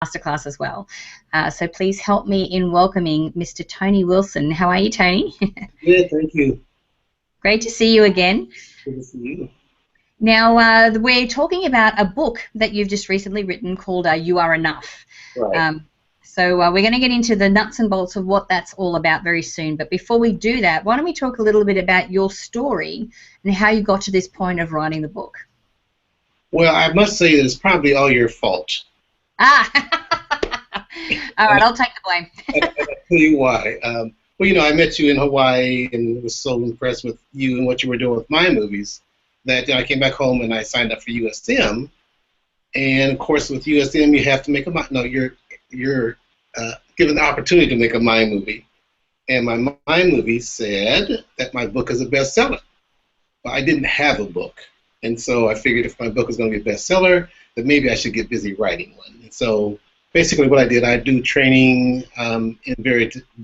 Masterclass as well. So please help me in welcoming Mr. Tony Wilson. How are you, Tony? Good, thank you. Great to see you again. Good to see you. Now, we're talking about a book that you've just recently written called You Are Enough. Right. So we're going to get into the nuts and bolts of what that's all about very soon. But before we do that, why don't we talk a little bit about your story and how you got to this point of writing the book? Well, I must say that it's probably all your fault. Ah! All right, I'll take the blame. I'll tell you why. Well, you know, I met you in Hawaii and was so impressed with you and what you were doing with my movies that I came back home and I signed up for USM. And of course, with USM, you have to make you're given the opportunity to make a mind movie. And my mind movie said that my book is a bestseller. But I didn't have a book. And so I figured if my book was going to be a bestseller, that maybe I should get busy writing one. And so basically what I did, I do training in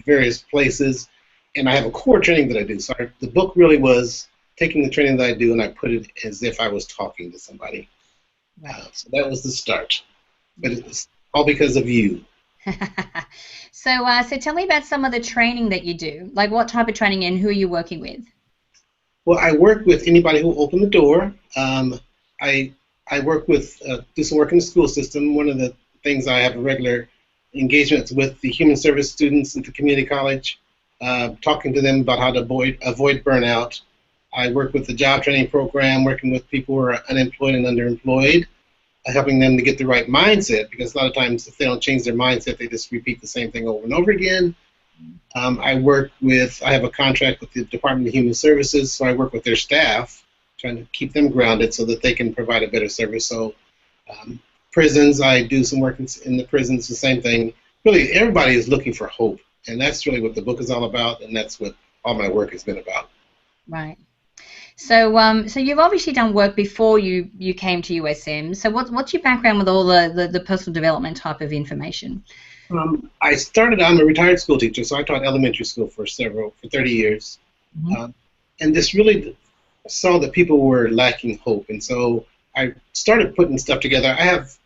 various places, and I have a core training that I do. So the book really was taking the training that I do, and I put it as if I was talking to somebody. So that was the start. But it's all because of you. So tell me about some of the training that you do. Like what type of training and who are you working with? Well, I work with anybody who will open the door. I work with, do some work in the school system. One of the things I have a regular engagements with the human service students at the community college, talking to them about how to avoid burnout. I work with the job training program, working with people who are unemployed and underemployed, helping them to get the right mindset, because a lot of times if they don't change their mindset, they just repeat the same thing over and over again. I have a contract with the Department of Human Services, so I work with their staff, trying to keep them grounded so that they can provide a better service. So prisons, I do some work in the prisons, the same thing. Really, everybody is looking for hope, and that's really what the book is all about, and that's what all my work has been about. Right. So so you've obviously done work before you came to USM. So what's your background with all the personal development type of information? I'm a retired school teacher, so I taught elementary school for 30 years. Mm-hmm. And just really saw that people were lacking hope. And so I started putting stuff together. I have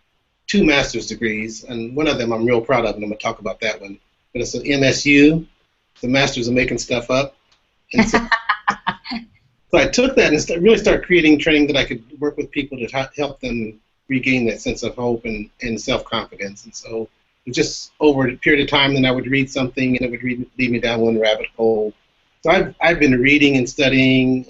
2 master's degrees, and one of them I'm real proud of, and I'm going to talk about that one. But it's an MSU, the Masters of Making Stuff Up. And so, so I took that and really started creating training that I could work with people to help them regain that sense of hope and self-confidence. And so just over a period of time, then I would read something and it would lead me down one rabbit hole. So I've been reading and studying.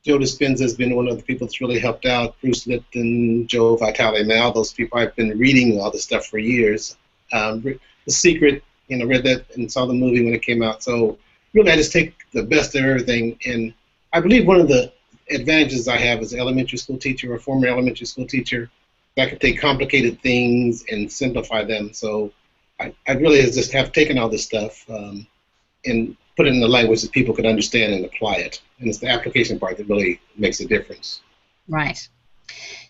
Joe Dispenza has been one of the people that's really helped out. Bruce Lipton, Joe Vitale, Mal, those people. I've been reading all this stuff for years. The Secret, read that and saw the movie when it came out. So really I just take the best of everything. And I believe one of the advantages I have as an elementary school teacher, or former elementary school teacher, I could take complicated things and simplify them. So I really just have taken all this stuff and put it in the language that people could understand and apply it. And it's the application part that really makes a difference. Right.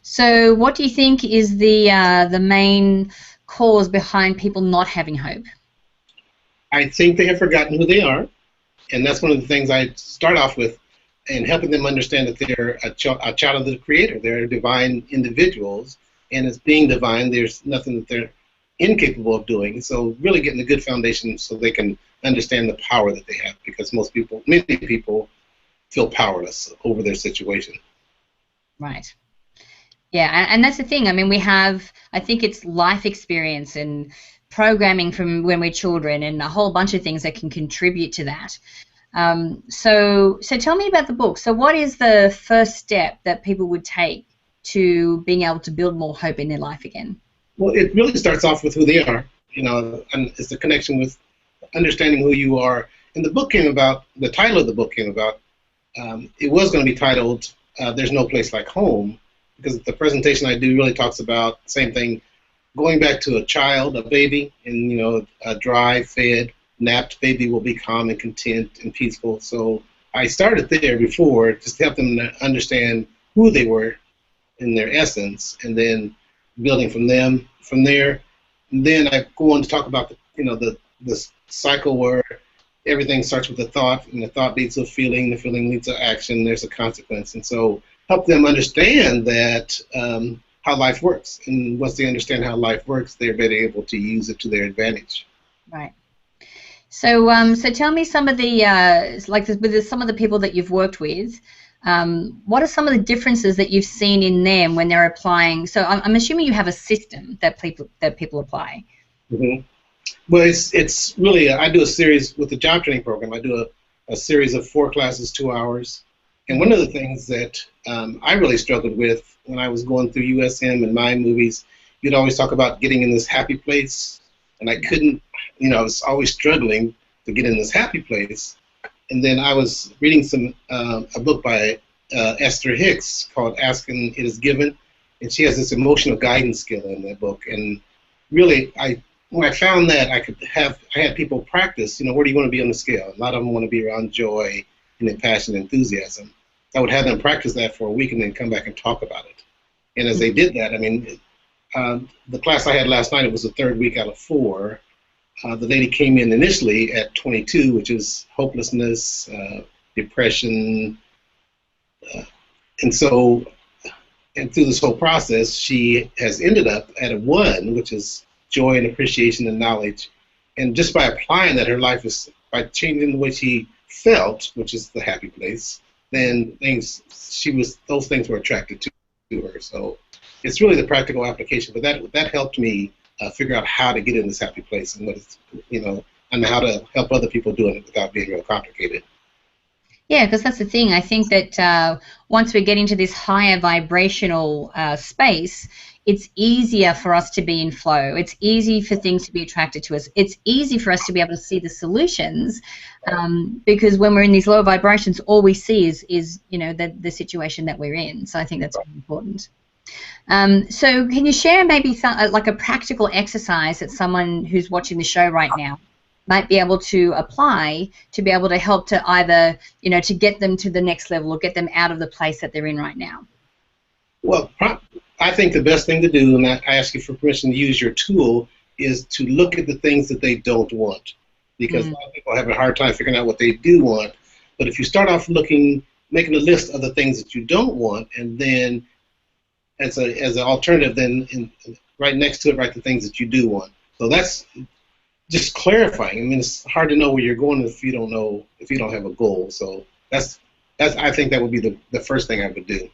So what do you think is the main cause behind people not having hope? I think they have forgotten who they are. And that's one of the things I start off with, and helping them understand that they're a child of the Creator. They're divine individuals. And as being divine, there's nothing that they're incapable of doing. So really getting a good foundation so they can understand the power that they have, because many people feel powerless over their situation. Right. Yeah, and that's the thing. I mean, I think it's life experience and programming from when we're children and a whole bunch of things that can contribute to that. So tell me about the book. So what is the first step that people would take to being able to build more hope in their life again? Well, it really starts off with who they are, and it's the connection with understanding who you are. And the title of the book came about, it was going to be titled There's No Place Like Home, because the presentation I do really talks about the same thing, going back to a baby, and a dry, fed, napped baby will be calm and content and peaceful. So I started there before, just to help them understand who they were in their essence, and then building from there. And then I go on to talk about the cycle where everything starts with a thought, and the thought leads to a feeling, the feeling leads to action, there's a consequence. And so help them understand that how how life works. And once they understand how life works, they're better able to use it to their advantage. Right. So, so tell me some of the like with some of the people that you've worked with. What are some of the differences that you've seen in them when they're applying? So, I'm assuming you have a system that people apply. Mm-hmm. Well, it's really I do a series with the job training program. I do a series of 4 classes, 2 hours. And one of the things that I really struggled with when I was going through USM and my movies, you'd always talk about getting in this happy place, and I couldn't. I was always struggling to get in this happy place. And then I was reading a book by Esther Hicks called Asking It Is Given, and she has this emotional guidance skill in that book. And really, when I found that, I had people practice, where do you want to be on the scale? A lot of them want to be around joy and passion and enthusiasm. I would have them practice that for a week and then come back and talk about it. And as they did that, I mean, the class I had last night, it was the 3rd week out of 4. The lady came in initially at 22, which is hopelessness, depression, and through this whole process, she has ended up at a 1, which is joy and appreciation and knowledge. And just by applying that, her life is, by changing the way she felt, which is the happy place, then those things were attracted to her. So it's really the practical application. But that helped me figure out how to get in this happy place and and how to help other people doing it without being real complicated. Yeah, because that's the thing. I think that once we get into this higher vibrational space, it's easier for us to be in flow. It's easy for things to be attracted to us. It's easy for us to be able to see the solutions because when we're in these lower vibrations, all we see is the situation that we're in. So I think that's really important. So can you share maybe like a practical exercise that someone who's watching the show right now might be able to apply to be able to help to either, to get them to the next level or get them out of the place that they're in right now? Well, I think the best thing to do, and I ask you for permission to use your tool, is to look at the things that they don't want. Because a lot of people have a hard time figuring out what they do want. But if you start off making a list of the things that you don't want, and then as an alternative, then right next to it, write the things that you do want. So that's just clarifying. I mean, it's hard to know where you're going if you don't have a goal. So I think that would be the first thing I would do.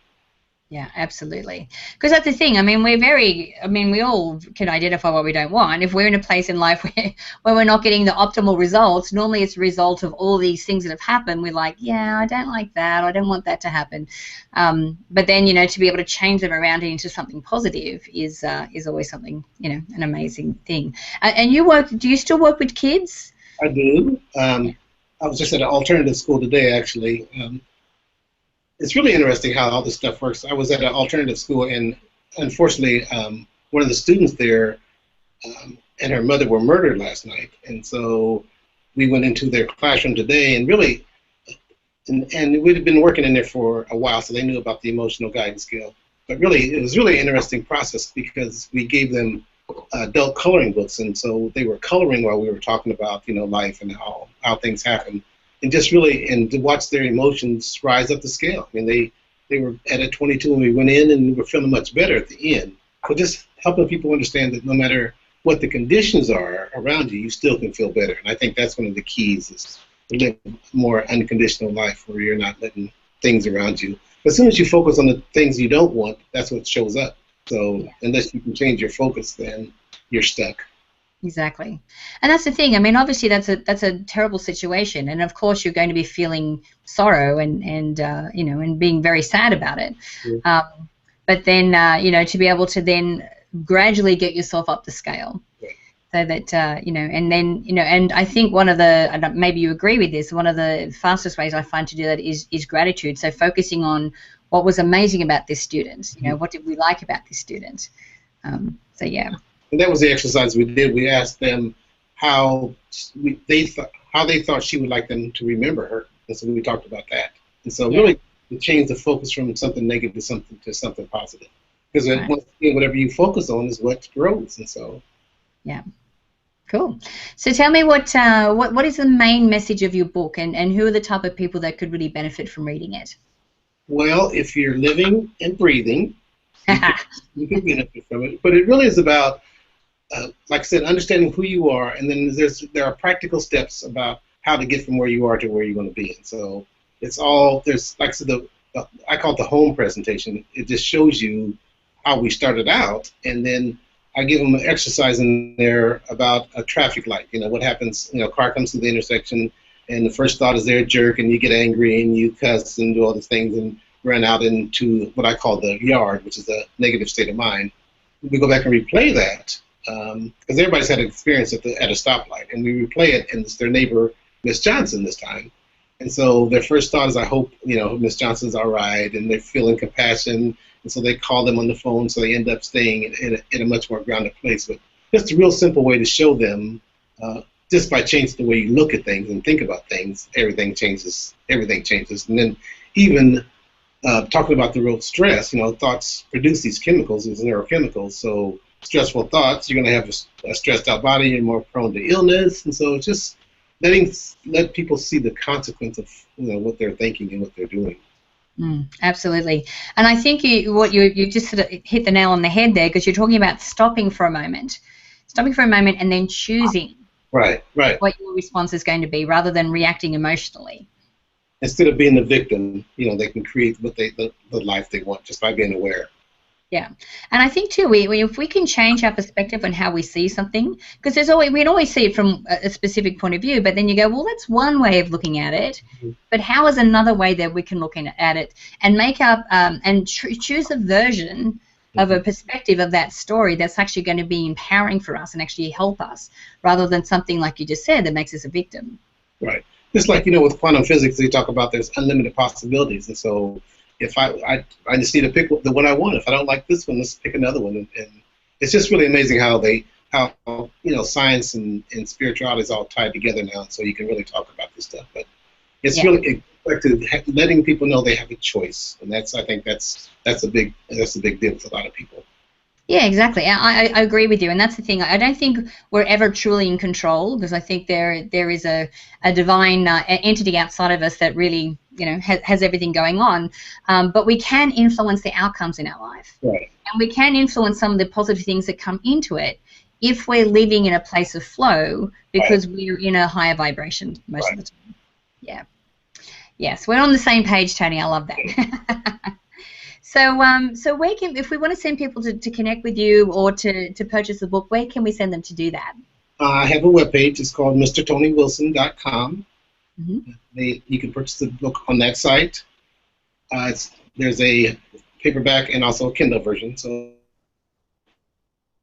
Yeah, absolutely. Because that's the thing. I mean, we all can identify what we don't want. If we're in a place in life where we're not getting the optimal results, normally it's a result of all these things that have happened. We're like, yeah, I don't like that. I don't want that to happen. But then, to be able to change them around into something positive is always something, an amazing thing. And do you still work with kids? I do. I was just at an alternative school today, actually. It's really interesting how all this stuff works. I was at an alternative school, and unfortunately, one of the students there and her mother were murdered last night. And so we went into their classroom today, and really, and we'd been working in there for a while, so they knew about the emotional guidance skill. But really, it was really an interesting process because we gave them adult coloring books, and so they were coloring while we were talking about life and how things happen. And just really, and to watch their emotions rise up the scale. I mean, they were at a 22 when we went in, and we were feeling much better at the end. So just helping people understand that no matter what the conditions are around you, you still can feel better. And I think that's one of the keys, is to live a more unconditional life where you're not letting things around you. But as soon as you focus on the things you don't want, that's what shows up. So unless you can change your focus, then you're stuck. Exactly. And that's the thing. I mean, obviously that's a terrible situation, and of course you're going to be feeling sorrow and being very sad about it. Yeah. But then to be able to then gradually get yourself up the scale. Yeah. So that and then and I think one of the, maybe you agree with this, one of the fastest ways I find to do that is gratitude. So focusing on what was amazing about this student. What did we like about this student? So yeah. And that was the exercise we did. We asked them how they thought she would like them to remember her, and so we talked about that. And so really, we changed the focus from something negative to something positive. Because whatever you focus on is what grows, and so. Yeah. Cool. So tell me what is the main message of your book, and who are the type of people that could really benefit from reading it? Well, if you're living and breathing, You could, you could benefit from it. But it really is about, like I said, understanding who you are, and then there are practical steps about how to get from where you are to where you're going to be. And so it's all, there's, like I said, I call it the home presentation. It just shows you how we started out, and then I give them an exercise in there about a traffic light. You know, what happens, you know, car comes to the intersection, and the first thought is they're a jerk, and you get angry, and you cuss and do all these things, and run out into what I call the yard, which is a negative state of mind. We go back and replay that, because everybody's had an experience at a stoplight, and we replay it, and it's their neighbor, Miss Johnson, this time. And so their first thought is, I hope, you know, Miss Johnson's all right, and they're feeling compassion, and so they call them on the phone, so they end up staying in a much more grounded place. But just a real simple way to show them, just by changing the way you look at things and think about things, everything changes. Everything changes. And then even talking about the real stress, you know, thoughts produce these chemicals, these neurochemicals. So stressful thoughts, you're going to have a stressed out body, you're more prone to illness, and so it's just let people see the consequence of, you know, what they're thinking and what they're doing. Absolutely. And I think you just sort of hit the nail on the head there, because you're talking about stopping for a moment and then choosing right what your response is going to be, rather than reacting emotionally. Instead of being the victim, you know, they can create what the life they want just by being aware. Yeah, and I think too, if we can change our perspective on how we see something, because we can always see it from a specific point of view, but then you go, well, that's one way of looking at it, but how is another way that we can look at it and make up and choose a version of a perspective of that story that's actually going to be empowering for us and actually help us, rather than something like you just said that makes us a victim. Right. Just like, you know, with quantum physics, they talk about there's unlimited possibilities, and so if I just need to pick the one I want. If I don't like this one, let's pick another one. And it's just really amazing how you know, science and spirituality is all tied together now, so you can really talk about this stuff. But it's really like letting people know they have a choice, and I think that's a big deal with a lot of people. Yeah, exactly. I agree with you, and that's the thing. I don't think we're ever truly in control, because I think there is a divine entity outside of us that really, you know, has everything going on. But we can influence the outcomes in our life, right? And we can influence some of the positive things that come into it if we're living in a place of flow, because we're in a higher vibration most of the time. Yeah. Yes, we're on the same page, Tony. I love that. So where can, if we want to send people to connect with you or to purchase the book, where can we send them to do that? I have a webpage. It's called MrTonyWilson.com. You can purchase the book on that site. There's a paperback and also a Kindle version. So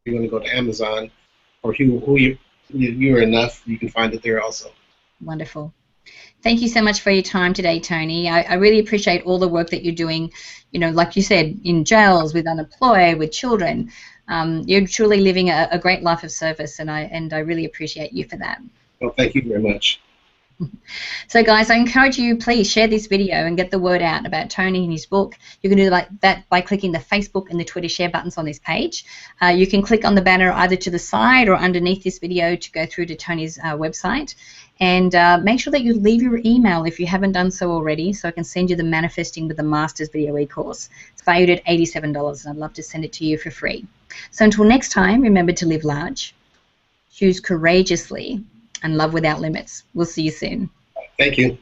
if you want to go to Amazon or you're enough, you can find it there also. Wonderful. Thank you so much for your time today, Tony. I really appreciate all the work that you're doing, you know, like you said, in jails, with unemployed, with children. You're truly living a great life of service, and I really appreciate you for that. Well, thank you very much. So, guys, I encourage you, please share this video and get the word out about Tony and his book. You can do that by clicking the Facebook and the Twitter share buttons on this page. You can click on the banner either to the side or underneath this video to go through to Tony's website. And make sure that you leave your email if you haven't done so already, so I can send you the Manifesting with the Masters video e-course. It's valued at $87, and I'd love to send it to you for free. So until next time, remember to live large, choose courageously, and love without limits. We'll see you soon. Thank you.